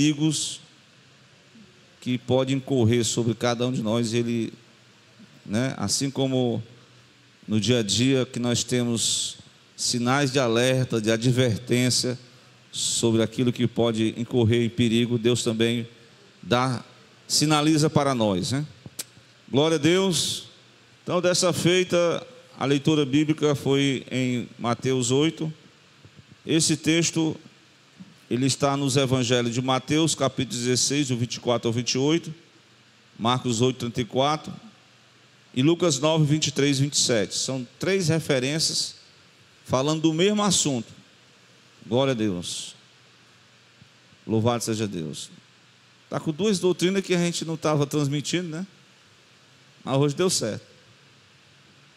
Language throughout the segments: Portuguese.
perigos que podem incorrer sobre cada um de nós. Ele, né, assim como no dia a dia que nós temos sinais de alerta, de advertência sobre aquilo que pode incorrer em perigo, Deus também sinaliza para nós, né? Glória a Deus. Então, dessa feita, a leitura bíblica foi em Mateus 8. Esse texto, ele está nos evangelhos de Mateus, capítulo 16, do 24 ao 28, Marcos 8, 34 e Lucas 9, 23 e 27. São 3 referências falando do mesmo assunto. Glória a Deus. Louvado seja Deus. Está com 2 doutrinas que a gente não estava transmitindo, né? Mas hoje deu certo.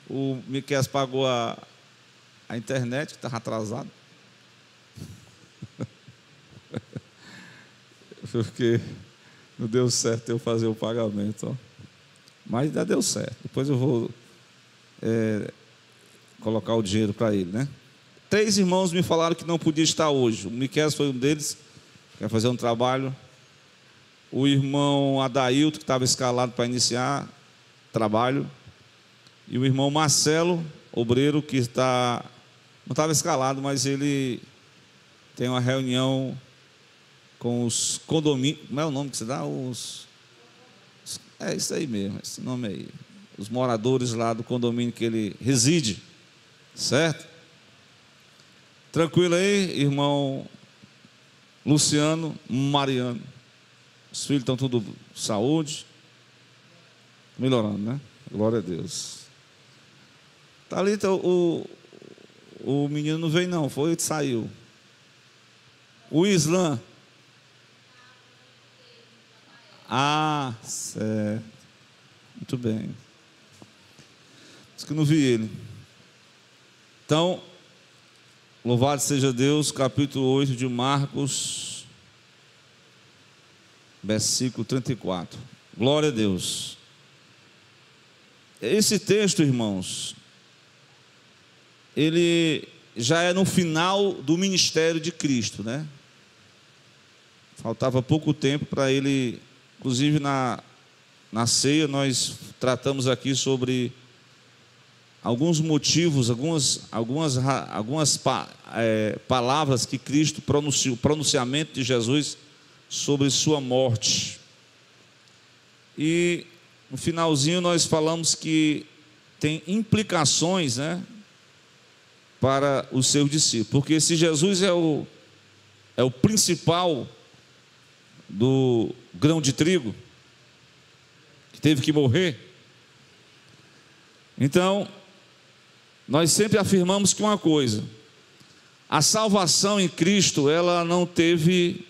O Miqueias pagou a internet, que estava atrasado. Porque não deu certo eu fazer o pagamento, ó. Mas ainda deu certo. Depois eu vou colocar o dinheiro para ele, né? 3 irmãos me falaram que não podia estar hoje. O Miqueias foi um deles, quer fazer um trabalho. O irmão Adailto, que estava escalado para iniciar trabalho. E o irmão Marcelo, obreiro, que não estava escalado, mas ele tem uma reunião com os condomínios. Como é o nome que você dá? É isso aí mesmo, esse nome aí. Os moradores lá do condomínio que ele reside, certo? Tranquilo aí, irmão Luciano, Mariano. Os filhos estão tudo saúde, melhorando, né? Glória a Deus. Tá ali, então, o menino não veio não, foi e saiu. O Islã. Ah, certo. Muito bem. Diz que não vi ele. Então, louvado seja Deus, capítulo 8 de Marcos, versículo 34. Glória a Deus. Esse texto, irmãos, ele já é no final do ministério de Cristo, né? Faltava pouco tempo para ele, inclusive na ceia nós tratamos aqui sobre alguns motivos, algumas palavras que Cristo pronunciou, o pronunciamento de Jesus sobre sua morte. E no finalzinho nós falamos que tem implicações, né, para os seus discípulos, porque se Jesus é o principal do grão de trigo, que teve que morrer, então nós sempre afirmamos que uma coisa: a salvação em Cristo, ela não teve,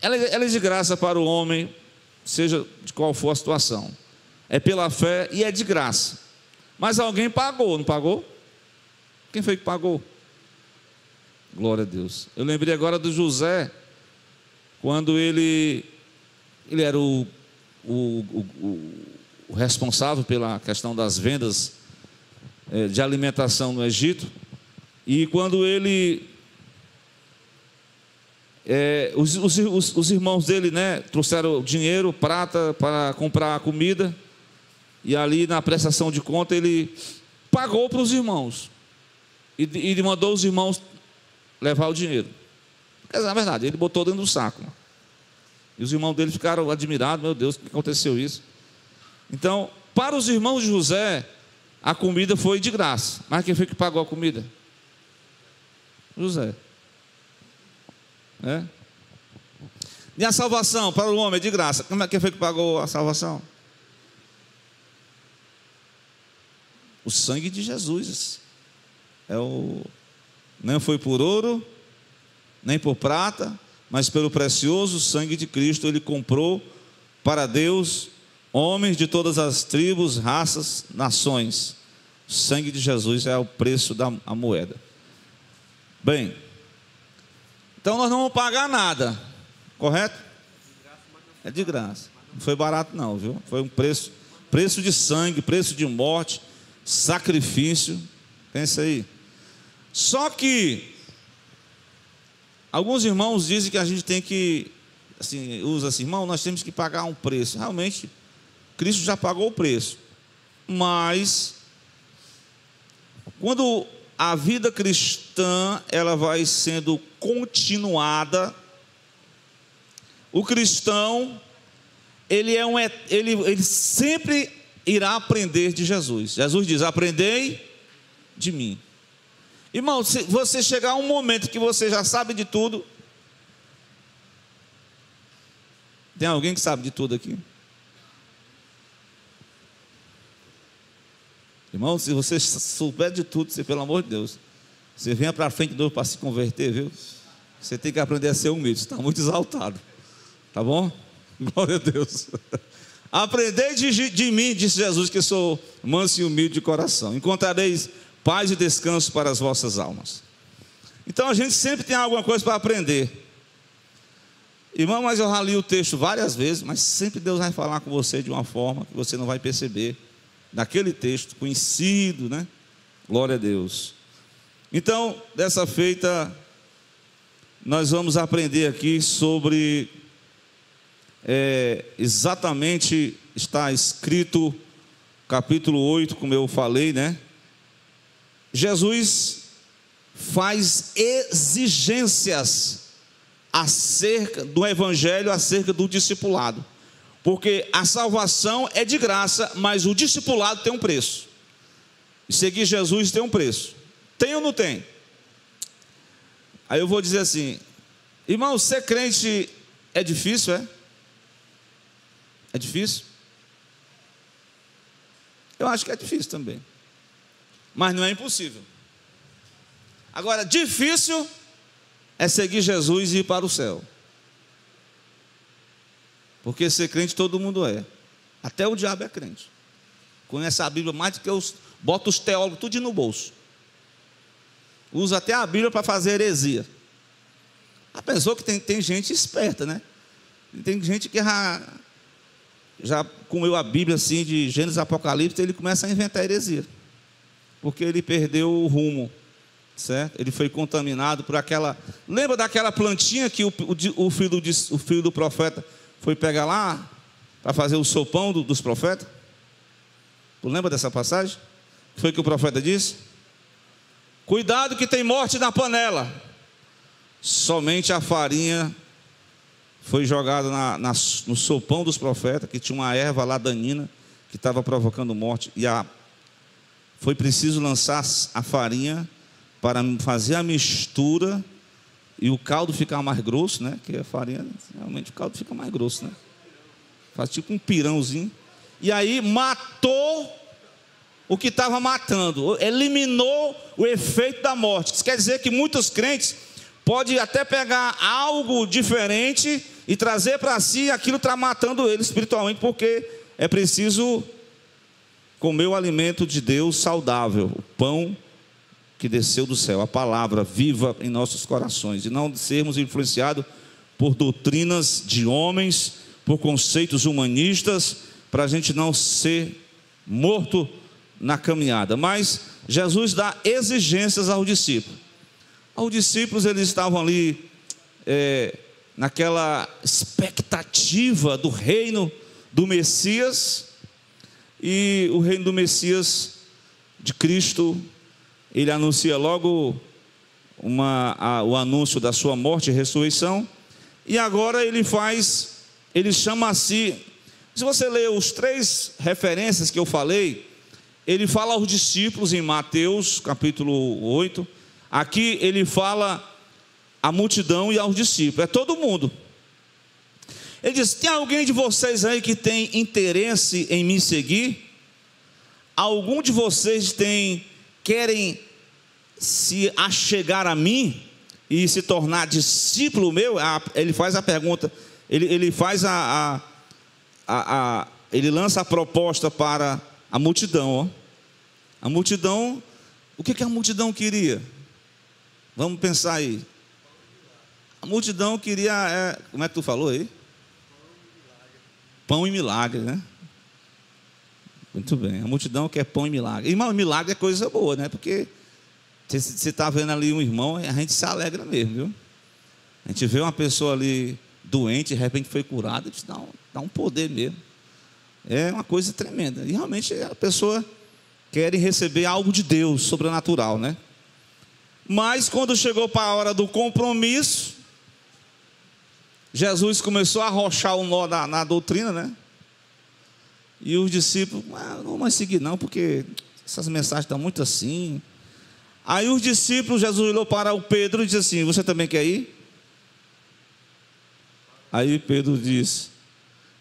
ela é de graça para o homem, seja de qual for a situação, é pela fé e é de graça, mas alguém pagou, não pagou? Quem foi que pagou? Glória a Deus. Eu lembrei agora do José, quando ele era o responsável pela questão das vendas de alimentação no Egito, e quando ele os irmãos dele, né, trouxeram dinheiro, prata, para comprar a comida, e ali na prestação de conta ele pagou para os irmãos, e mandou os irmãos levar o dinheiro. Quer dizer, na verdade, ele botou dentro do saco, e os irmãos dele ficaram admirados: meu Deus, o que aconteceu isso? Então, para os irmãos de José, a comida foi de graça. Mas quem foi que pagou a comida? José. E a salvação para o homem é de graça. Quem foi que pagou a salvação? O sangue de Jesus. Não foi por ouro, nem por prata, mas pelo precioso sangue de Cristo. Ele comprou para Deus homens de todas as tribos, raças, nações. O sangue de Jesus é o preço da moeda. Bem, então nós não vamos pagar nada, correto? É de graça. Não foi barato não, viu? Foi um preço de sangue, preço de morte, sacrifício. Pensa aí. Só que Alguns irmãos dizem que a gente tem que, assim, usa assim, irmão, nós temos que pagar um preço. Realmente, Cristo já pagou o preço. Mas, quando a vida cristã, ela vai sendo continuada, o cristão, ele sempre irá aprender de Jesus. Jesus diz, aprendei de mim. Irmão, se você chegar a um momento que você já sabe de tudo, tem alguém que sabe de tudo aqui? Irmão, se você souber de tudo, você, pelo amor de Deus, você venha para frente de novo para se converter, viu? Você tem que aprender a ser humilde, você está muito exaltado, tá bom? Glória a Deus. Aprendei de mim, disse Jesus, que sou manso e humilde de coração. Encontrareis paz e descanso para as vossas almas. Então a gente sempre tem alguma coisa para aprender. Irmão, mas eu já li o texto várias vezes, mas sempre Deus vai falar com você de uma forma que você não vai perceber. Naquele texto conhecido, né? Glória a Deus. Então, dessa feita, nós vamos aprender aqui sobre, exatamente, está escrito, capítulo 8, como eu falei, né? Jesus faz exigências acerca do evangelho, acerca do discipulado. Porque a salvação é de graça, mas o discipulado tem um preço. E seguir Jesus tem um preço. Tem ou não tem? Aí eu vou dizer assim, irmão, ser crente é difícil, é? É difícil? Eu acho que é difícil também. Mas não é impossível. Agora, difícil é seguir Jesus e ir para o céu. Porque ser crente todo mundo é. Até o diabo é crente. Conhece a Bíblia mais do que bota os teólogos tudo no bolso. Usa até a Bíblia para fazer heresia. A pessoa que tem gente esperta, né? Tem gente que já comeu a Bíblia assim, de Gênesis, Apocalipse, ele começa a inventar heresia. Porque ele perdeu o rumo, certo? Ele foi contaminado por aquela... Lembra daquela plantinha que o filho do profeta foi pegar lá para fazer o sopão dos profetas? Tu lembra dessa passagem? Foi que o profeta disse? Cuidado que tem morte na panela. Somente a farinha foi jogada no sopão dos profetas, que tinha uma erva lá danina, que estava provocando morte, e foi preciso lançar a farinha para fazer a mistura e o caldo ficar mais grosso, né? Que a farinha, realmente o caldo fica mais grosso, né? Faz tipo um pirãozinho. E aí matou o que estava matando, eliminou o efeito da morte. Isso quer dizer que muitos crentes podem até pegar algo diferente e trazer para si, aquilo está matando ele espiritualmente, porque é preciso comer o alimento de Deus saudável, o pão que desceu do céu, a palavra viva em nossos corações, e não sermos influenciados por doutrinas de homens, por conceitos humanistas, para a gente não ser morto na caminhada. Mas Jesus dá exigências aos discípulos. Os discípulos, eles estavam ali naquela expectativa do reino do Messias, e o reino do Messias de Cristo, ele anuncia logo o anúncio da sua morte e ressurreição, e agora ele chama a si, se você ler os 3 referências que eu falei, ele fala aos discípulos em Mateus capítulo 8, aqui ele fala à multidão e aos discípulos, é todo mundo. Ele diz, tem alguém de vocês aí que tem interesse em me seguir? Algum de vocês querem se achegar a mim e se tornar discípulo meu? Ele faz a pergunta, ele lança a proposta para a multidão, ó. A multidão, o que a multidão queria? Vamos pensar aí. A multidão queria, como é que tu falou aí? Pão e milagre, né? Muito bem, a multidão quer pão e milagre. Irmão, milagre é coisa boa, né? Porque você está vendo ali um irmão, a gente se alegra mesmo, viu? A gente vê uma pessoa ali doente, de repente foi curada, isso dá um poder mesmo. É uma coisa tremenda. E realmente a pessoa quer receber algo de Deus, sobrenatural, né? Mas quando chegou para a hora do compromisso, Jesus começou a arrochar o nó na doutrina, né? E os discípulos, não vou mais seguir não, porque essas mensagens estão muito assim. Aí os discípulos, Jesus olhou para o Pedro e disse assim: você também quer ir? Aí Pedro disse,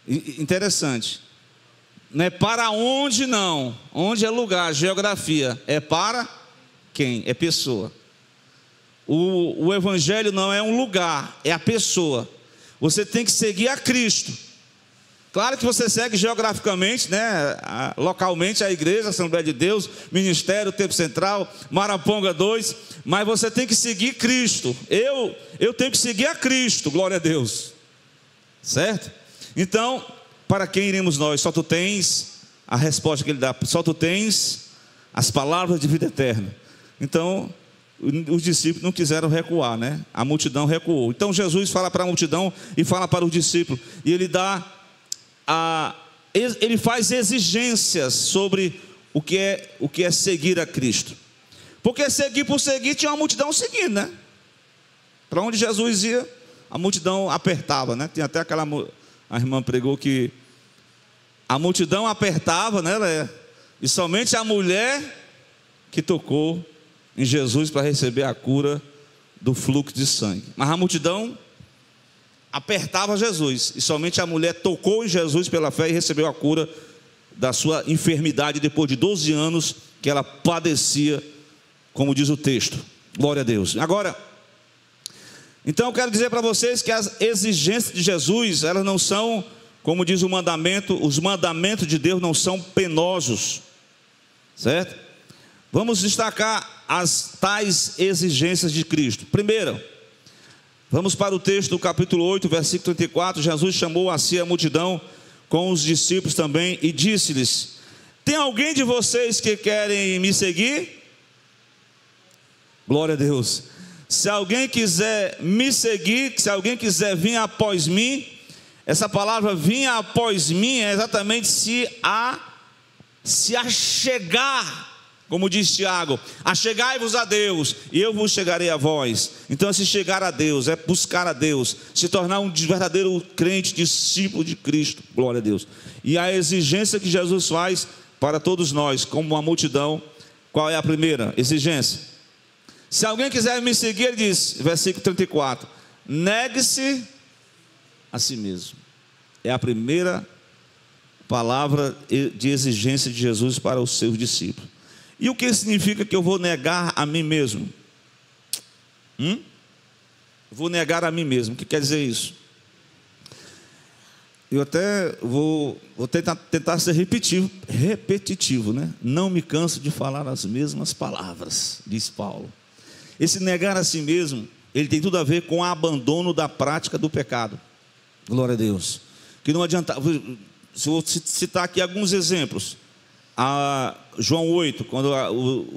interessante, não é para onde não, onde é lugar, geografia, é para quem? É pessoa. O evangelho não é um lugar, é a pessoa. Você tem que seguir a Cristo. Claro que você segue geograficamente, né, localmente a igreja, a Assembleia de Deus, Ministério, Tempo Central, Maraponga 2, mas você tem que seguir Cristo. Eu tenho que seguir a Cristo, glória a Deus. Certo? Então, para quem iremos nós? Só tu tens a resposta que ele dá, só tu tens as palavras de vida eterna. Então, os discípulos não quiseram recuar, né? A multidão recuou. Então Jesus fala para a multidão e fala para os discípulos, e ele ele faz exigências sobre o que é seguir a Cristo. Porque seguir por seguir, tinha uma multidão seguindo, né? Para onde Jesus ia, a multidão apertava, né? Tem até a irmã pregou que a multidão apertava, né? E somente a mulher que tocou em Jesus para receber a cura do fluxo de sangue. Mas a multidão apertava Jesus, e somente a mulher tocou em Jesus pela fé e recebeu a cura da sua enfermidade depois de 12 anos que ela padecia, como diz o texto. Glória a Deus. Agora, então eu quero dizer para vocês que as exigências de Jesus, elas não são, como diz o mandamento, os mandamentos de Deus não são penosos, certo? Vamos destacar as tais exigências de Cristo. Primeiro, vamos para o texto do capítulo 8, versículo 34. Jesus chamou a si a multidão com os discípulos também e disse-lhes: tem alguém de vocês que querem me seguir? Glória a Deus. Se alguém quiser me seguir, se alguém quiser vir após mim, essa palavra vir após mim é exatamente se achegar, como diz Tiago: achegai-vos a Deus e eu vos chegarei a vós. Então, se chegar a Deus é buscar a Deus, se tornar um verdadeiro crente, discípulo de Cristo. Glória a Deus. E a exigência que Jesus faz para todos nós, como uma multidão, qual é a primeira exigência? Se alguém quiser me seguir, ele diz, versículo 34, negue-se a si mesmo. É a primeira palavra de exigência de Jesus para os seus discípulos. E o que significa que eu vou negar a mim mesmo? Vou negar a mim mesmo. O que quer dizer isso? Eu até vou tentar ser repetitivo, né? Não me canso de falar as mesmas palavras, diz Paulo. Esse negar a si mesmo, ele tem tudo a ver com o abandono da prática do pecado. Glória a Deus. Que não adianta. Se eu vou citar aqui alguns exemplos. João 8, quando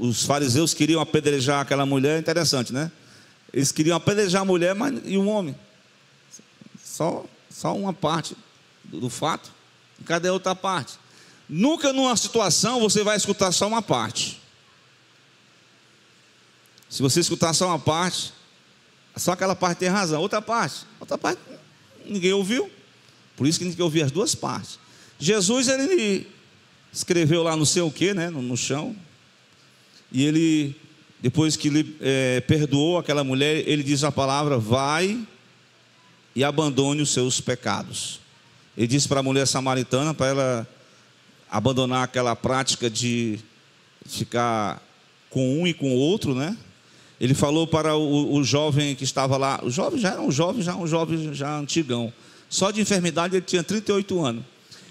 os fariseus queriam apedrejar aquela mulher, interessante, né? Eles queriam apedrejar a mulher, mas e o homem? Só uma parte do fato. Cadê a outra parte? Nunca numa situação você vai escutar só uma parte. Se você escutar só uma parte, só aquela parte tem razão. Outra parte ninguém ouviu. Por isso que a gente tem que ouvir as duas partes. Jesus, ele escreveu lá não sei o que, né, no chão. E ele, depois que ele perdoou aquela mulher, ele diz a palavra: vai e abandone os seus pecados. Ele disse para a mulher samaritana, para ela abandonar aquela prática de ficar com um e com o outro, né? Ele falou para o jovem que estava lá. O jovem já era um jovem já antigão. Só de enfermidade ele tinha 38 anos.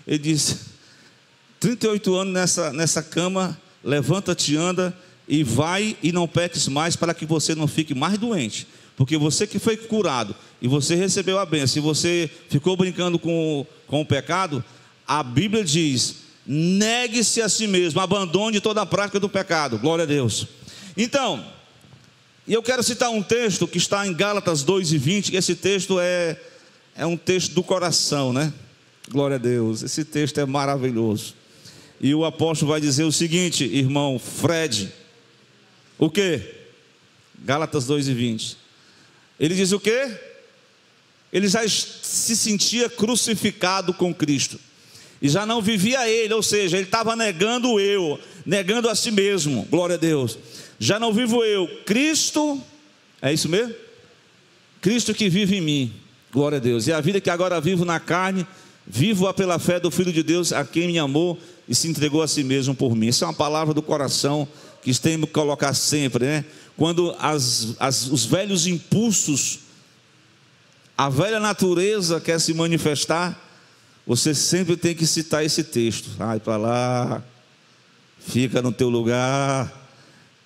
Ele disse: 38 anos nessa cama, levanta-te, anda e vai e não peques mais, para que você não fique mais doente. Porque você que foi curado e você recebeu a bênção, e você ficou brincando com o pecado, a Bíblia diz: negue-se a si mesmo, abandone toda a prática do pecado. Glória a Deus. Então, E eu quero citar um texto que está em Gálatas 2:20, que esse texto é um texto do coração, né? Glória a Deus, esse texto é maravilhoso. E o apóstolo vai dizer o seguinte, irmão Fred, o quê? Gálatas 2:20. Ele diz o quê? Ele já se sentia crucificado com Cristo. E já não vivia ele, ou seja, ele estava negando o eu, negando a si mesmo, glória a Deus. Já não vivo eu, Cristo, é isso mesmo? Cristo que vive em mim, glória a Deus. E a vida que agora vivo na carne, vivo-a pela fé do Filho de Deus, a quem me amou e se entregou a si mesmo por mim. Essa é uma palavra do coração que temos que colocar sempre, né? Quando os velhos impulsos, a velha natureza quer se manifestar, você sempre tem que citar esse texto. Vai para lá, fica no teu lugar,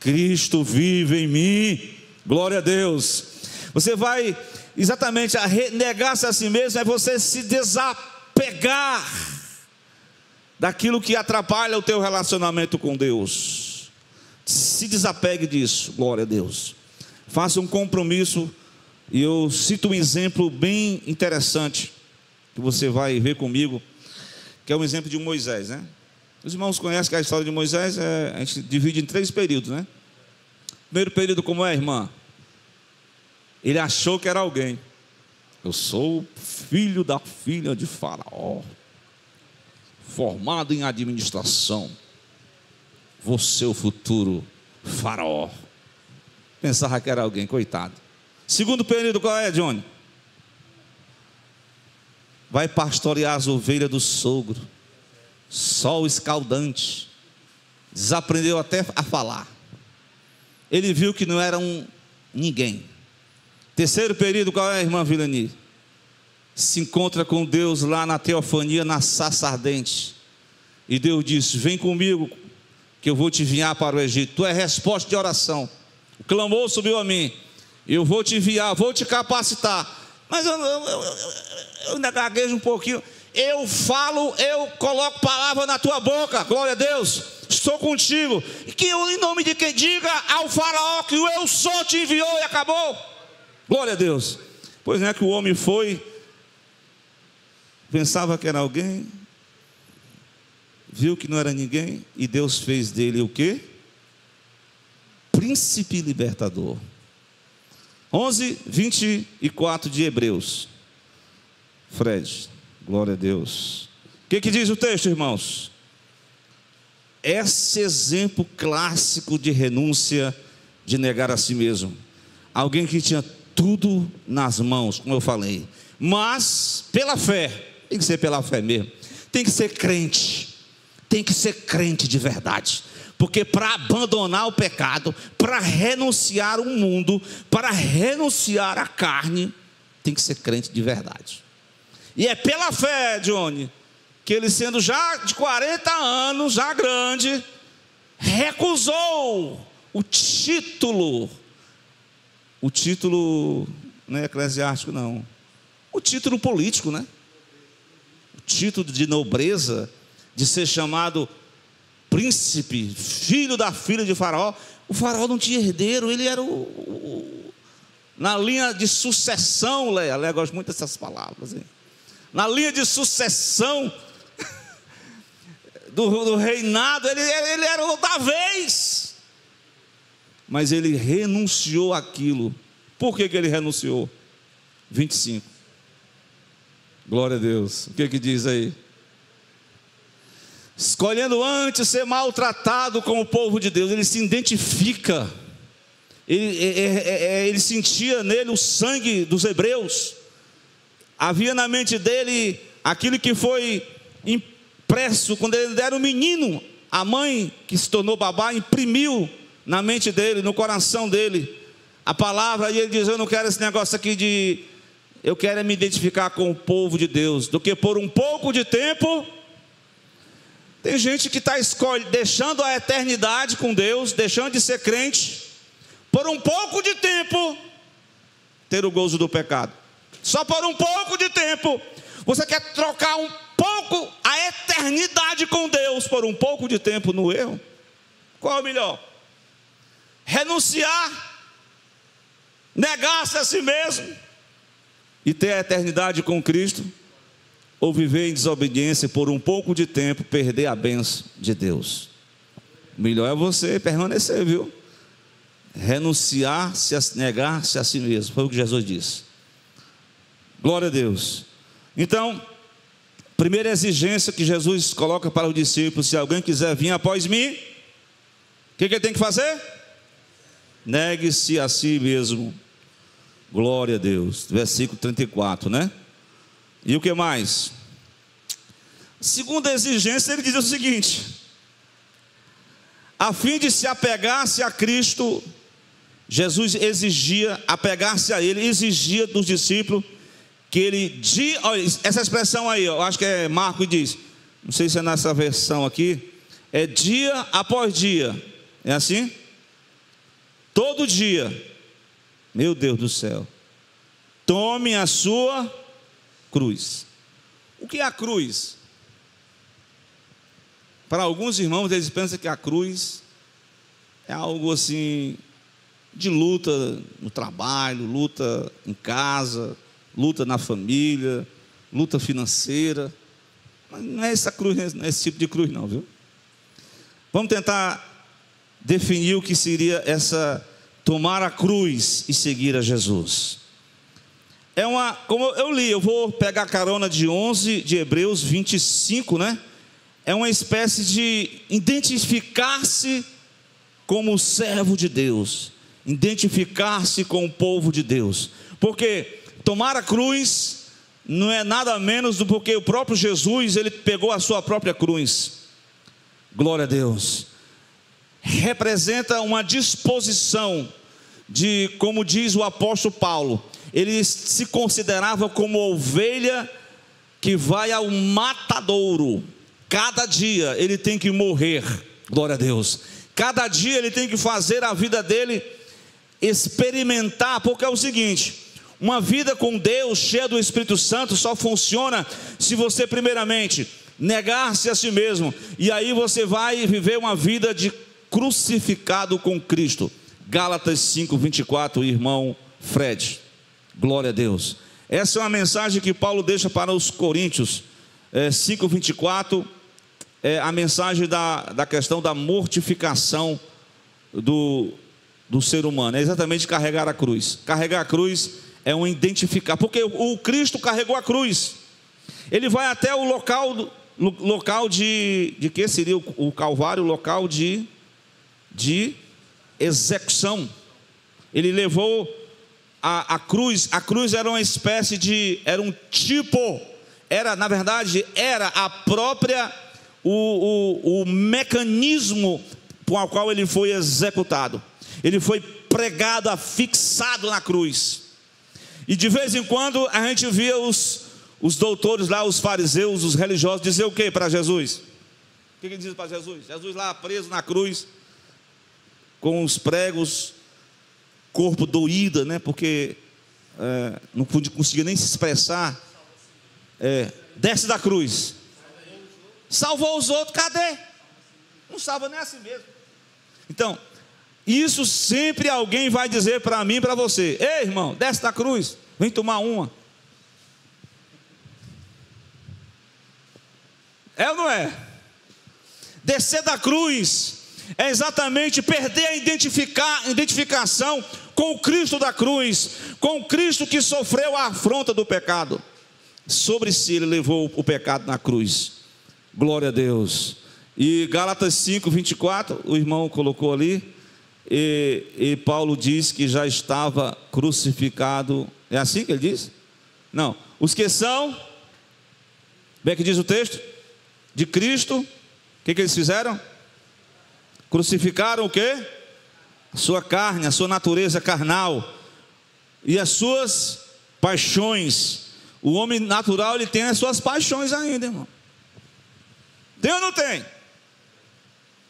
Cristo vive em mim, glória a Deus. Você vai exatamente a negar-se a si mesmo, é você se desapegar daquilo que atrapalha o teu relacionamento com Deus. Se desapegue disso, glória a Deus. Faça um compromisso, e eu cito um exemplo bem interessante, que você vai ver comigo, que é um exemplo de Moisés, né? Os irmãos conhecem que a história de Moisés, a gente divide em 3 períodos, né? Primeiro período, como é, irmã? Ele achou que era alguém. Eu sou filho da filha de Faraó, formado em administração, vou ser o futuro Faraó. Pensava que era alguém, coitado. Segundo período, qual é, Johnny? Vai pastorear as ovelhas do sogro, sol escaldante, desaprendeu até a falar. Ele viu que não era ninguém. Terceiro período, qual é, irmã Vilani? Se encontra com Deus lá na teofania, na sarça ardente, e Deus disse: vem comigo, que eu vou te enviar para o Egito. Tu é resposta de oração, o clamor subiu a mim, eu vou te enviar, vou te capacitar. Mas eu ainda gaguejo um pouquinho. Eu falo, eu coloco palavra na tua boca, glória a Deus, estou contigo. E que eu, em nome de quem, diga ao Faraó que o eu sou te enviou e acabou. Glória a Deus. Pois não é que o homem foi, pensava que era alguém, viu que não era ninguém, e Deus fez dele o quê? Príncipe libertador. 11:24 de Hebreus. Fred, glória a Deus. O que diz o texto, irmãos? Esse exemplo clássico de renúncia, de negar a si mesmo. Alguém que tinha tudo nas mãos, como eu falei, mas pela fé, tem que ser pela fé mesmo, tem que ser crente, tem que ser crente de verdade. Porque para abandonar o pecado, para renunciar o mundo, para renunciar a carne, tem que ser crente de verdade. E é pela fé, Johnny, que ele, sendo já de 40 anos, já grande, recusou o título não é eclesiástico não, o título político, né? O título de nobreza, de ser chamado príncipe, filho da filha de Faraó. O Faraó não tinha herdeiro, ele era na linha de sucessão, Leia, eu gosto muito dessas palavras, hein? Na linha de sucessão do reinado, ele era o da vez. Mas ele renunciou àquilo. Por que ele renunciou? 25. Glória a Deus. O que diz aí? Escolhendo antes ser maltratado com o povo de Deus. Ele se identifica. Ele sentia nele o sangue dos hebreus. Havia na mente dele aquilo que foi impresso quando ele era um menino. A mãe que se tornou babá imprimiu na mente dele, no coração dele, a palavra. E ele diz: eu não quero esse negócio aqui eu quero me identificar com o povo de Deus, do que por um pouco de tempo. Tem gente que está deixando a eternidade com Deus, deixando de ser crente, por um pouco de tempo, ter o gozo do pecado. Só por um pouco de tempo. Você quer trocar um pouco a eternidade com Deus por um pouco de tempo no erro? Qual é o melhor? Renunciar Negar-se a si mesmo e ter a eternidade com Cristo, ou viver em desobediência e por um pouco de tempo perder a bênção de Deus. Melhor é você permanecer, viu? Renunciar-se, negar-se a si mesmo. Foi o que Jesus disse. Glória a Deus. Então, primeira exigência que Jesus coloca para os discípulos: se alguém quiser vir após mim, o que ele tem que fazer? Negue-se a si mesmo. Glória a Deus. Versículo 34, né? E o que mais? Segunda exigência, ele diz o seguinte: a fim de se apegar-se a Cristo, Jesus exigia, apegar-se a Ele, exigia dos discípulos que ele, olha, essa expressão aí, eu acho que é Marcos diz, não sei se é nessa versão aqui, é dia após dia, é assim? Todo dia, meu Deus do céu, tome a sua cruz. O que é a cruz? Para alguns irmãos, eles pensam que a cruz é algo assim, de luta no trabalho, luta em casa, luta na família, luta financeira. Mas não é essa cruz, não é esse tipo de cruz não, viu? Vamos tentar definir o que seria essa tomar a cruz e seguir a Jesus. É uma, como eu li, eu vou pegar a carona de 11 de Hebreus 25, né? É uma espécie de identificar-se como servo de Deus, identificar-se com o povo de Deus, porque tomar a cruz não é nada menos do que o próprio Jesus, ele pegou a sua própria cruz. Glória a Deus. Representa uma disposição de, como diz o apóstolo Paulo, ele se considerava como ovelha que vai ao matadouro. Cada dia ele tem que morrer. Glória a Deus. Cada dia ele tem que fazer a vida dele experimentar, porque é o seguinte: uma vida com Deus, cheia do Espírito Santo, só funciona se você primeiramente negar-se a si mesmo, e aí você vai viver uma vida de crucificado com Cristo. Gálatas 5:24, irmão Fred. Glória a Deus. Essa é uma mensagem que Paulo deixa para os Coríntios 5:24, a mensagem da questão da mortificação do ser humano, é exatamente carregar a cruz. Carregar a cruz é um identificar, porque o Cristo carregou a cruz. Ele vai até o local de que seria o Calvário, o local de execução. Ele levou a cruz. A cruz era uma espécie de, era um tipo, era, na verdade, era a própria, o mecanismo com o qual ele foi executado. Ele foi pregado, afixado na cruz. E de vez em quando a gente via os doutores lá, os fariseus, os religiosos, dizer o que para Jesus? O que ele diz para Jesus? Jesus lá preso na cruz, com os pregos, corpo doído, né? Porque não conseguia nem se expressar. Desce da cruz. Salvou os outros, cadê? Não salva nem a si mesmo. Então, isso sempre alguém vai dizer para mim e para você: ei, irmão, desce da cruz, vem tomar uma. É ou não é? Descer da cruz é exatamente perder a identificação com o Cristo da cruz, com o Cristo que sofreu a afronta do pecado. Sobre si ele levou o pecado na cruz. Glória a Deus. E Gálatas 5:24, o irmão colocou ali, e Paulo diz que já estava crucificado. É assim que ele diz? Não, os que são, bem que diz o texto, de Cristo, o que eles fizeram? Crucificaram o quê? A sua carne, a sua natureza carnal e as suas paixões. O homem natural, ele tem as suas paixões ainda, irmão. Tem ou não tem? O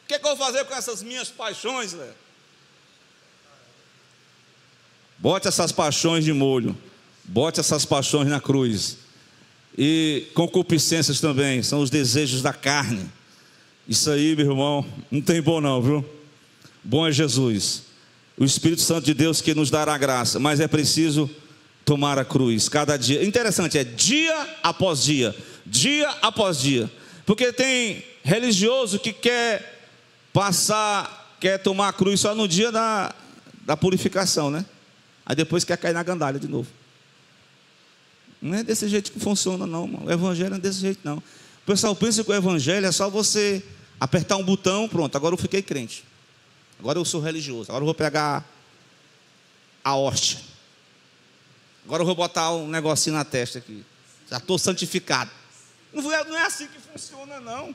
que eu vou fazer com essas minhas paixões, Léo? Bote essas paixões de molho, bote essas paixões na cruz. E concupiscências também, são os desejos da carne. Isso aí, meu irmão, não tem bom não, viu? Bom é Jesus. o Espírito Santo de Deus que nos dará graça, mas é preciso tomar a cruz cada dia. Interessante, é dia após dia, dia após dia, porque tem religioso que quer tomar a cruz só no dia da purificação, né? Aí depois quer cair na gandalha de novo. Não é desse jeito que funciona, não, mano. O evangelho não é desse jeito, não. O pessoal pensa que o evangelho é só você apertar um botão, pronto, agora eu fiquei crente, agora eu sou religioso, agora eu vou pegar a hóstia, agora eu vou botar um negocinho na testa aqui, já estou santificado. Não é assim que funciona, não.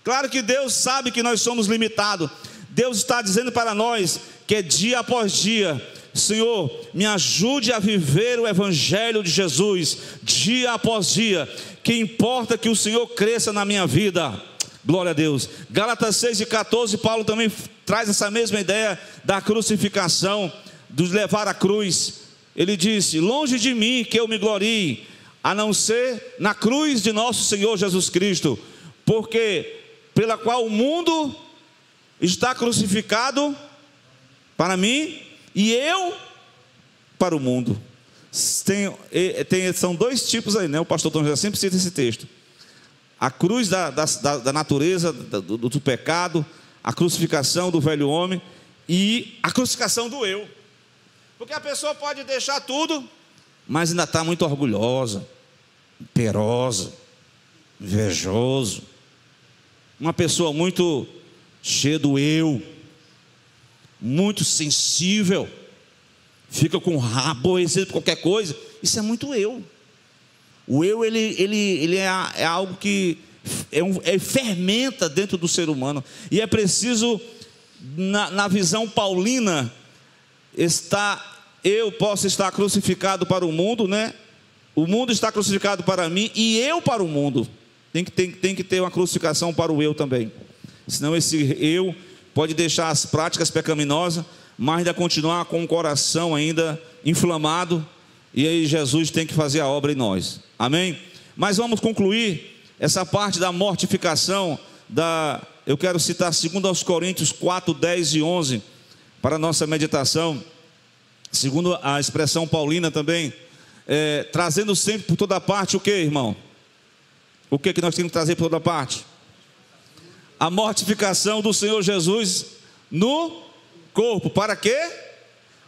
Claro que Deus sabe que nós somos limitados. Deus está dizendo para nós que é dia após dia: Senhor, me ajude a viver o evangelho de Jesus dia após dia. Que importa que o Senhor cresça na minha vida. Glória a Deus. Gálatas 6:14, Paulo também traz essa mesma ideia da crucificação, de levar a cruz. Ele disse: longe de mim que eu me glorie, a não ser na cruz de nosso Senhor Jesus Cristo, porque pela qual o mundo está crucificado para mim e eu para o mundo. São dois tipos aí, né? O pastor Tom José sempre cita esse texto: a cruz da natureza, do pecado, a crucificação do velho homem e a crucificação do eu. Porque a pessoa pode deixar tudo, mas ainda está muito orgulhosa, imperosa, invejoso, uma pessoa muito cheia do eu, muito sensível, fica com rabo, por qualquer coisa. Isso é muito eu. O eu, ele é algo que fermenta dentro do ser humano. E é preciso, na visão paulina, eu posso estar crucificado para o mundo, né? O mundo está crucificado para mim e eu para o mundo. Tem que ter uma crucificação para o eu também. Senão esse eu pode deixar as práticas pecaminosas, mas ainda continuar com o coração ainda inflamado. E aí Jesus tem que fazer a obra em nós. Amém? Mas vamos concluir essa parte da mortificação. Eu quero citar 2 Coríntios 4, 10 e 11 para a nossa meditação. Segundo a expressão paulina também, trazendo sempre por toda parte o que, irmão? O que nós temos que trazer por toda parte? A mortificação do Senhor Jesus no corpo. Para quê?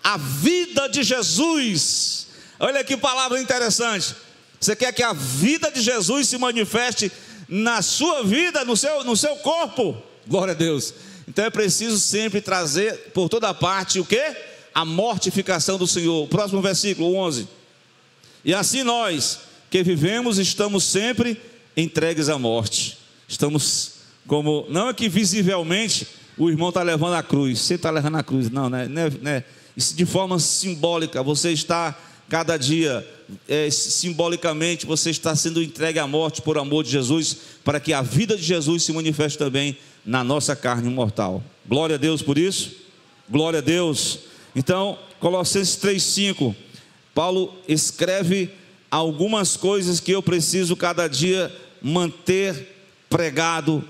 A vida de Jesus. Olha que palavra interessante. Você quer que a vida de Jesus se manifeste na sua vida, no seu corpo? Glória a Deus. Então é preciso sempre trazer por toda parte o quê? A mortificação do Senhor. O próximo versículo, 11. E assim nós que vivemos estamos sempre entregues à morte. Estamos como, não é que visivelmente o irmão está levando a cruz, você está levando a cruz, não, né? Isso de forma simbólica, você está cada dia, simbolicamente, você está sendo entregue à morte por amor de Jesus, para que a vida de Jesus se manifeste também na nossa carne mortal. Glória a Deus por isso, glória a Deus. Então, Colossenses 3:5, Paulo escreve algumas coisas que eu preciso cada dia manter pregado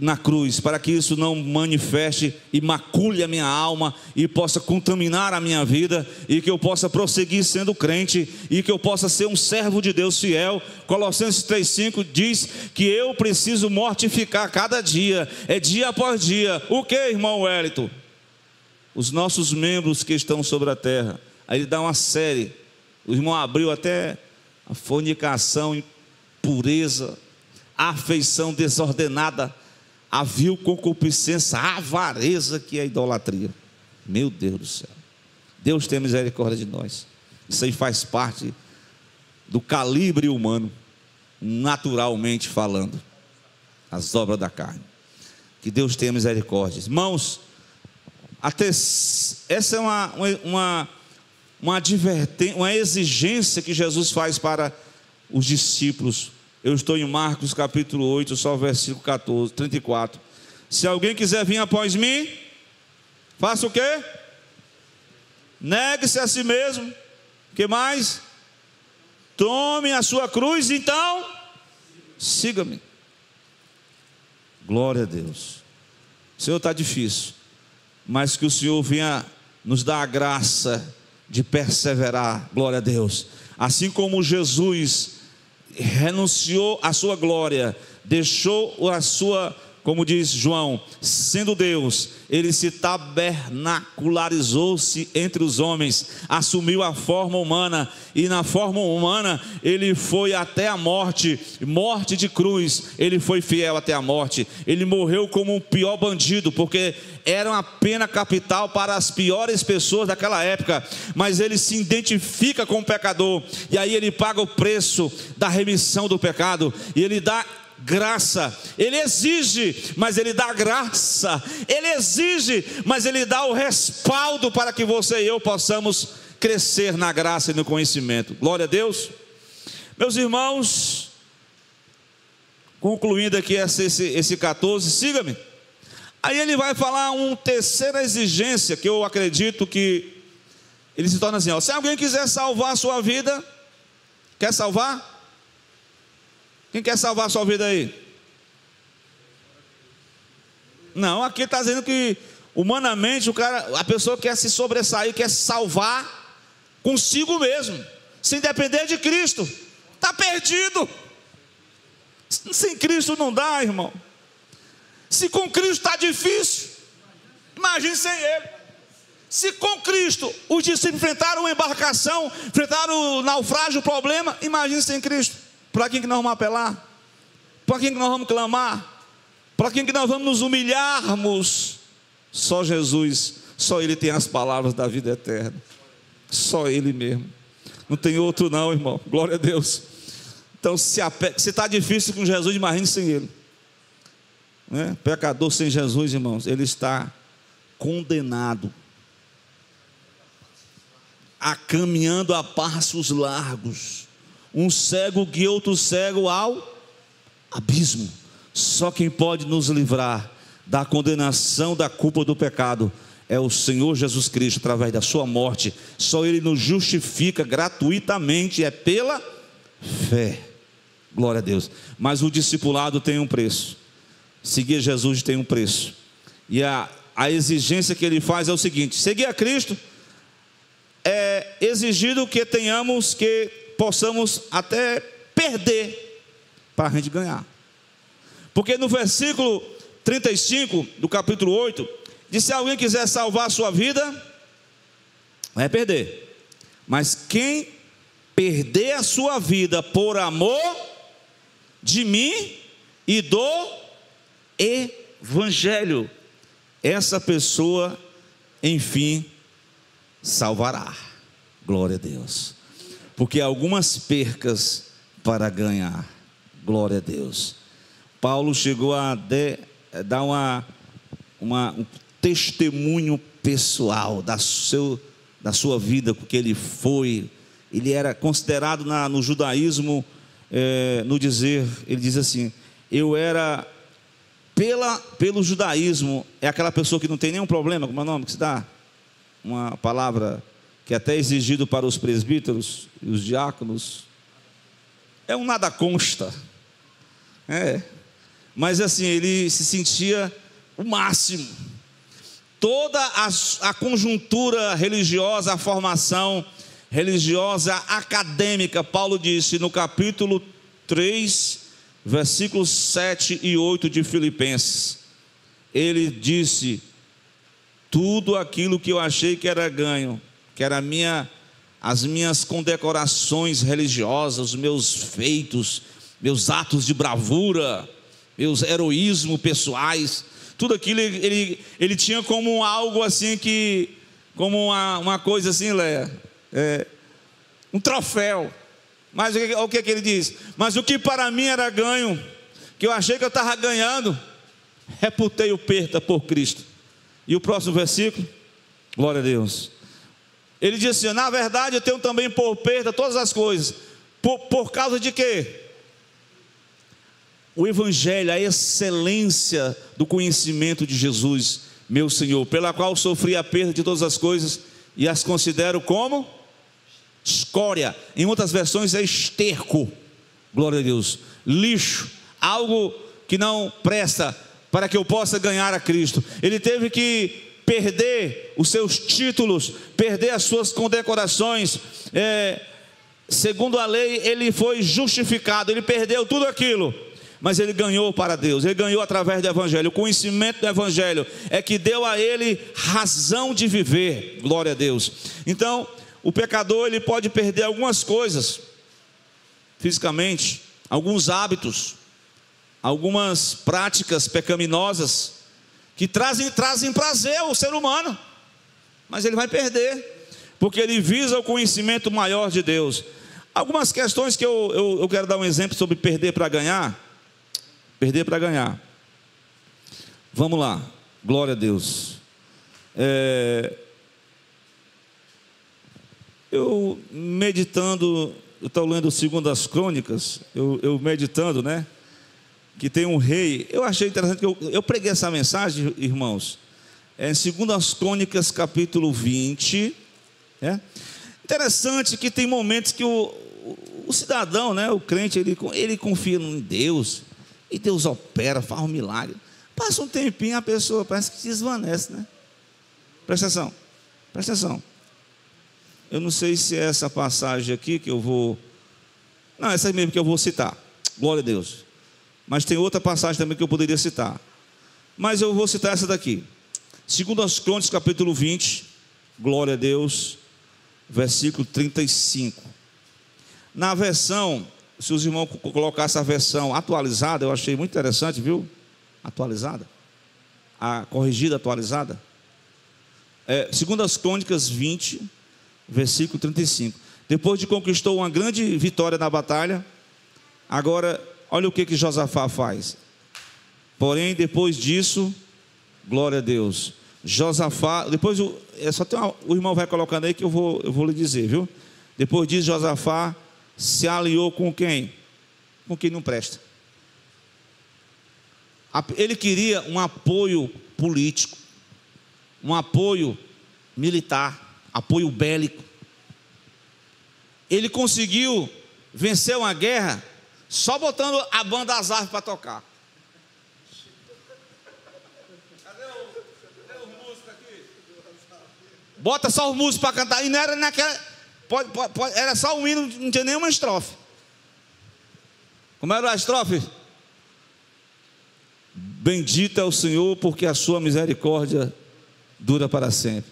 na cruz, para que isso não manifeste e macule a minha alma e possa contaminar a minha vida, e que eu possa prosseguir sendo crente, e que eu possa ser um servo de Deus fiel. Colossenses 3:5 diz que eu preciso mortificar cada dia, dia após dia. O que, irmão Wellington? Os nossos membros que estão sobre a terra. Aí ele dá uma série, o irmão abriu até a fornicação, impureza, afeição desordenada, a vil concupiscência, a avareza, que é a idolatria. Meu Deus do céu, Deus tem misericórdia de nós. Isso aí faz parte do calibre humano, naturalmente falando, as obras da carne. Que Deus tenha misericórdia. Irmãos, essa é uma exigência que Jesus faz para os discípulos. Eu estou em Marcos capítulo 8, só o versículo 34. Se alguém quiser vir após mim, faça o quê? Negue-se a si mesmo. O que mais? Tome a sua cruz, então siga-me. Glória a Deus. O Senhor está difícil, mas que o Senhor venha nos dá a graça de perseverar, glória a Deus. Assim como Jesus renunciou à sua glória, deixou a sua, como diz João, sendo Deus, ele se tabernacularizou-se entre os homens, assumiu a forma humana, e na forma humana ele foi até a morte, morte de cruz. Ele foi fiel até a morte. Ele morreu como um pior bandido, porque era uma pena capital para as piores pessoas daquela época, mas ele se identifica com o pecador, e aí ele paga o preço da remissão do pecado, e ele dá graça. Ele exige, mas ele dá graça. Ele exige, mas ele dá o respaldo para que você e eu possamos crescer na graça e no conhecimento. Glória a Deus. Meus irmãos, concluindo aqui esse 14, siga-me. Aí ele vai falar uma terceira exigência, que eu acredito que ele se torna assim, ó: se alguém quiser salvar a sua vida, quer salvar? Quem quer salvar a sua vida aí? Não, aqui está dizendo que humanamente a pessoa quer se sobressair, quer se salvar consigo mesmo, sem depender de Cristo. Está perdido. Sem Cristo não dá, irmão. Se com Cristo está difícil, imagine sem Ele. Se com Cristo os discípulos enfrentaram uma embarcação, enfrentaram o naufrágio, o problema, imagine sem Cristo. Para quem que nós vamos apelar? Para quem que nós vamos clamar? Para quem que nós vamos nos humilharmos? Só Jesus, só Ele tem as palavras da vida eterna. Só Ele mesmo. Não tem outro não, irmão. Glória a Deus. Então se está difícil com Jesus, imagine sem Ele, né? Pecador sem Jesus, irmãos, ele está condenado, caminhando a passos largos. Um cego guia outro cego ao abismo. Só quem pode nos livrar da condenação, da culpa do pecado, é o Senhor Jesus Cristo, através da sua morte. Só Ele nos justifica gratuitamente, é pela fé. Glória a Deus. Mas o discipulado tem um preço. Seguir Jesus tem um preço. E a exigência que ele faz é o seguinte: seguir a Cristo é exigido que possamos até perder para a gente ganhar. Porque no versículo 35 do capítulo 8 diz: se alguém quiser salvar a sua vida, vai perder. Mas quem perder a sua vida por amor de mim e do Evangelho, essa pessoa, enfim, salvará. Glória a Deus. Porque há algumas percas para ganhar. Glória a Deus. Paulo chegou a dar um testemunho pessoal da sua vida, porque ele era considerado no judaísmo, ele diz assim: eu era, pelo judaísmo, é aquela pessoa que não tem nenhum problema. Como é o nome que se dá? Uma palavra que é até exigido para os presbíteros e os diáconos, é um nada consta, mas assim, ele se sentia o máximo. Toda a conjuntura religiosa, a formação religiosa acadêmica, Paulo disse no capítulo 3, versículos 7 e 8 de Filipenses, ele disse: tudo aquilo que eu achei que era ganho, que era as minhas condecorações religiosas, os meus feitos, meus atos de bravura, meus heroísmos pessoais, tudo aquilo ele tinha como algo assim, como uma coisa assim, Léa, um troféu. Mas o que ele diz? Mas o que para mim era ganho, que eu achei que eu estava ganhando, reputei o perda por Cristo. E o próximo versículo, glória a Deus, ele diz assim: na verdade eu tenho também por perda todas as coisas. Por causa de quê? O Evangelho, a excelência do conhecimento de Jesus, meu Senhor, pela qual sofri a perda de todas as coisas e as considero como escória. Em outras versões é esterco, glória a Deus, lixo, algo que não presta, para que eu possa ganhar a Cristo. Ele teve que perder os seus títulos, perder as suas condecorações. Segundo a lei, ele foi justificado, ele perdeu tudo aquilo, mas ele ganhou para Deus, ele ganhou através do Evangelho. O conhecimento do Evangelho é que deu a ele razão de viver, glória a Deus. Então, o pecador, ele pode perder algumas coisas, fisicamente, alguns hábitos, algumas práticas pecaminosas, que trazem prazer ao ser humano, mas ele vai perder, porque ele visa o conhecimento maior de Deus. Algumas questões que eu quero dar um exemplo sobre perder para ganhar. Perder para ganhar. Vamos lá, glória a Deus. Eu meditando, eu estou lendo 2 Crônicas, eu meditando, né? Que tem um rei. Eu achei interessante que eu preguei essa mensagem, irmãos, em 2 Crônicas capítulo 20. Interessante que tem momentos que o cidadão, né, o crente, ele confia em Deus, e Deus opera, faz um milagre. Passa um tempinho, a pessoa parece que se desvanece, né? Presta atenção, presta atenção. Eu não sei se é essa passagem aqui que eu vou... Não, essa mesmo que eu vou citar, glória a Deus. Mas tem outra passagem também que eu poderia citar, mas eu vou citar essa daqui. 2 Crônicas capítulo 20, glória a Deus, versículo 35. Na versão, se os irmãos colocassem a versão atualizada, eu achei muito interessante, viu? Atualizada, a corrigida atualizada. 2 Crônicas 20, versículo 35. Depois de conquistou uma grande vitória na batalha, agora olha o que Josafá faz. Porém, depois disso, glória a Deus, Josafá, depois só tem o irmão vai colocando aí que eu vou lhe dizer, viu? Depois disso, Josafá se aliou com quem? Com quem não presta. Ele queria um apoio político, um apoio militar, apoio bélico. Ele conseguiu vencer uma guerra só botando a banda das árvores para tocar. Cadê os músicos aqui? Bota só os músicos para cantar. E não era naquela. Era só um hino, não tinha nenhuma estrofe. Como era a estrofe? Bendito é o Senhor, porque a sua misericórdia dura para sempre.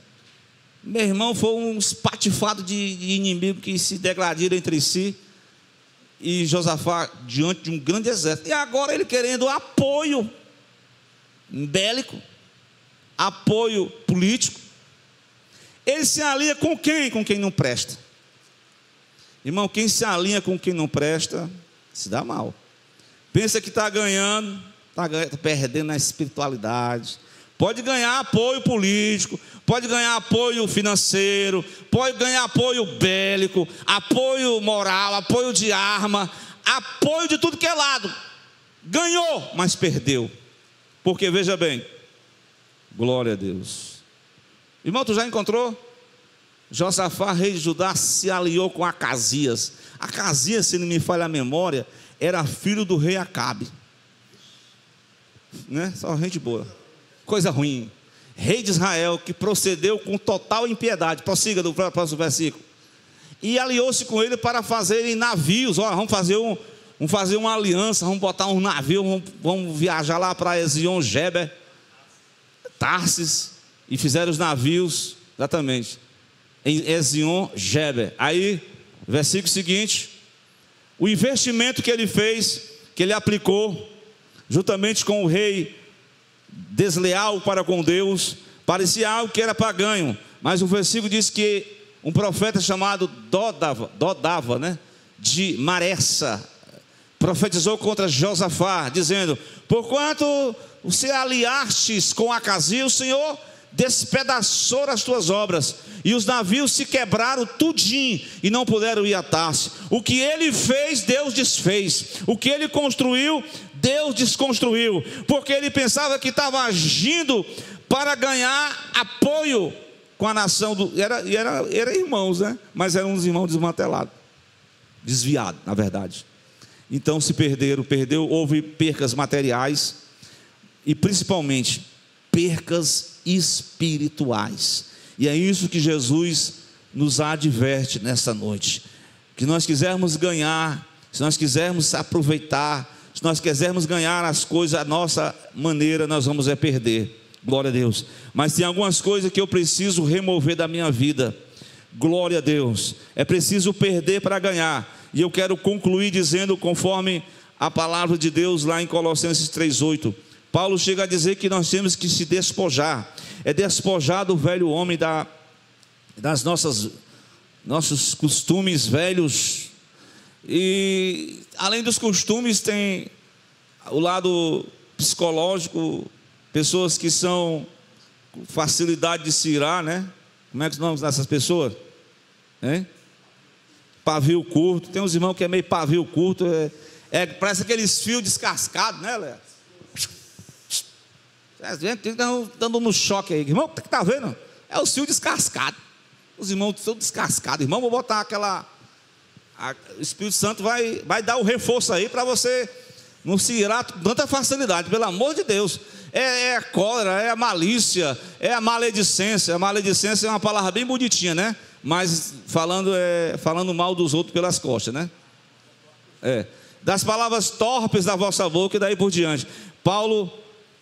Meu irmão, foi um espatifado de inimigos que se degladiram entre si. E Josafá diante de um grande exército. E agora ele querendo apoio bélico, apoio político. Ele se alinha com quem? Com quem não presta. Irmão, quem se alinha com quem não presta, se dá mal. Pensa que está ganhando, está perdendo na espiritualidade. Pode ganhar apoio político, pode ganhar apoio financeiro, pode ganhar apoio bélico, apoio moral, apoio de arma, apoio de tudo que é lado. Ganhou, mas perdeu. Porque veja bem, glória a Deus. Irmão, tu já encontrou? Josafá, rei de Judá, se aliou com Acasias. Acasias, se não me falha a memória, era filho do rei Acabe, né? Só gente boa. Coisa ruim. Rei de Israel, que procedeu com total impiedade. Prossiga do próximo versículo. E aliou-se com ele para fazerem navios. Olha, vamos fazer uma aliança, vamos botar um navio, vamos viajar lá para Ezion-Geber, Tarsis, e fizeram os navios, exatamente, em Ezion-Geber. Aí, versículo seguinte, o investimento que ele fez, que ele aplicou, juntamente com o rei desleal para com Deus, parecia algo que era para ganho, mas o versículo diz que um profeta chamado Dodava, né, de Maressa, profetizou contra Josafá, dizendo: porquanto se aliastes com Acasias, o Senhor despedaçou as tuas obras, e os navios se quebraram tudinho, e não puderam ir a Tarsis. O que ele fez, Deus desfez. O que ele construiu, Deus desconstruiu, porque ele pensava que estava agindo para ganhar apoio com a nação era irmãos, né? Mas eram uns irmãos desmantelados, desviados, na verdade. Então se perdeu, houve percas materiais e principalmente percas espirituais. E é isso que Jesus nos adverte nesta noite. Que nós quisermos ganhar, se nós quisermos aproveitar, se nós quisermos ganhar as coisas à nossa maneira, nós vamos perder. Glória a Deus. Mas tem algumas coisas que eu preciso remover da minha vida. Glória a Deus. É preciso perder para ganhar. E eu quero concluir dizendo, conforme a palavra de Deus lá em Colossenses 3:8, Paulo chega a dizer que nós temos que se despojar. É despojar do velho homem, das nossos costumes velhos. E além dos costumes, tem o lado psicológico. Pessoas que são com facilidade de se irar, né? Como é que são essas pessoas? Hein? Pavio curto. Tem uns irmãos que é meio pavio curto. Parece aqueles fios descascados, né, Léo? Dando no choque aí. Irmão, o que está vendo? É o fio descascado. Os irmãos estão descascados. Irmão, vou botar o Espírito Santo vai dar o reforço aí para você não se irar com tanta facilidade, pelo amor de Deus. É a cólera, é a malícia, é a maledicência. A maledicência é uma palavra bem bonitinha, né? Mas falando mal dos outros pelas costas, né? Das palavras torpes da vossa boca e daí por diante. Paulo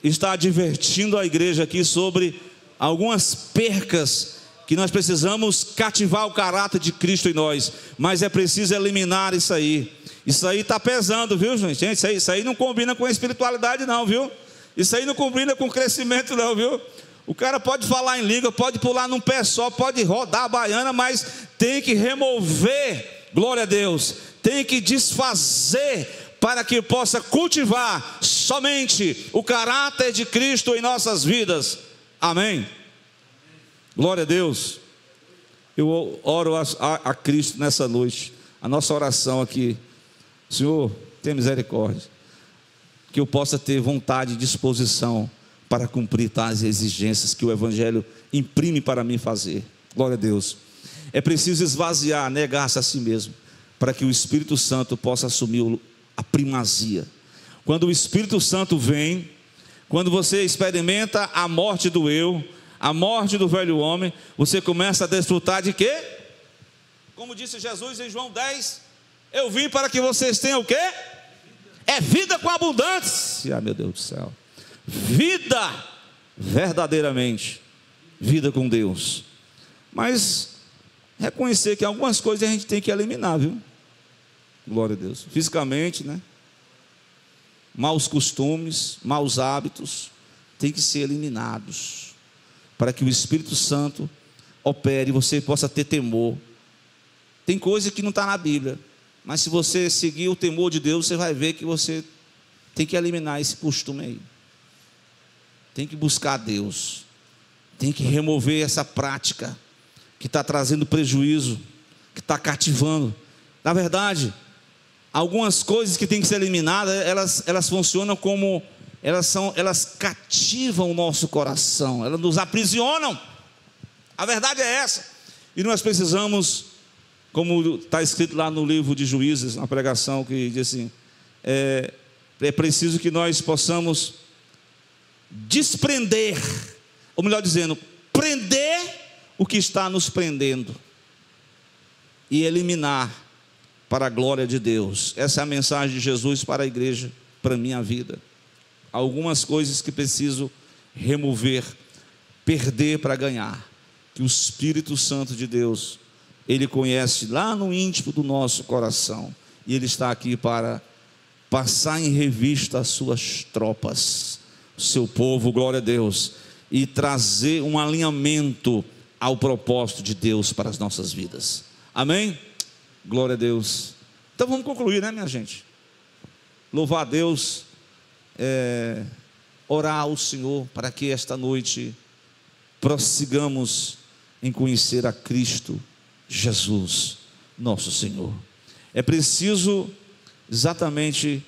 está advertindo a igreja aqui sobre algumas percas que nós precisamos cativar o caráter de Cristo em nós, mas é preciso eliminar isso aí. Isso aí está pesando, viu, gente? Isso aí não combina com a espiritualidade não, viu? Isso aí não combina com crescimento não, viu? O cara pode falar em língua, pode pular num pé só, pode rodar a baiana, mas tem que remover, glória a Deus, tem que desfazer para que possa cultivar somente o caráter de Cristo em nossas vidas. Amém? Glória a Deus. Eu oro a Cristo nessa noite. A nossa oração aqui, Senhor, tenha misericórdia, que eu possa ter vontade e disposição para cumprir tais exigências que o Evangelho imprime para mim fazer. Glória a Deus. É preciso esvaziar, negar-se a si mesmo, para que o Espírito Santo possa assumir a primazia. Quando o Espírito Santo vem, quando você experimenta a morte do eu, a morte do velho homem, você começa a desfrutar de quê? Como disse Jesus em João 10, eu vim para que vocês tenham o quê? É vida com abundância. Meu Deus do céu. Vida, verdadeiramente, vida com Deus. Mas reconhecer que algumas coisas a gente tem que eliminar, viu? Glória a Deus. Fisicamente, né? Maus costumes, maus hábitos tem que ser eliminados, para que o Espírito Santo opere e você possa ter temor. Tem coisa que não está na Bíblia, mas se você seguir o temor de Deus, você vai ver que você tem que eliminar esse costume aí. Tem que buscar Deus, tem que remover essa prática que está trazendo prejuízo, que está cativando. Na verdade, algumas coisas que têm que ser eliminadas, elas funcionam como, elas cativam o nosso coração, elas nos aprisionam. A verdade é essa. E nós precisamos, como está escrito lá no livro de Juízes, na pregação que diz assim, é preciso que nós possamos desprender, ou melhor dizendo, prender o que está nos prendendo e eliminar para a glória de Deus. Essa é a mensagem de Jesus para a igreja, para a minha vida. Algumas coisas que preciso remover, perder para ganhar, que o Espírito Santo de Deus, Ele conhece lá no íntimo do nosso coração, e Ele está aqui para passar em revista as suas tropas, o seu povo, glória a Deus, e trazer um alinhamento ao propósito de Deus para as nossas vidas. Amém? Glória a Deus. Então vamos concluir, né, minha gente? Louvar a Deus, orar ao Senhor para que esta noite prossigamos em conhecer a Cristo Jesus, nosso Senhor. É preciso exatamente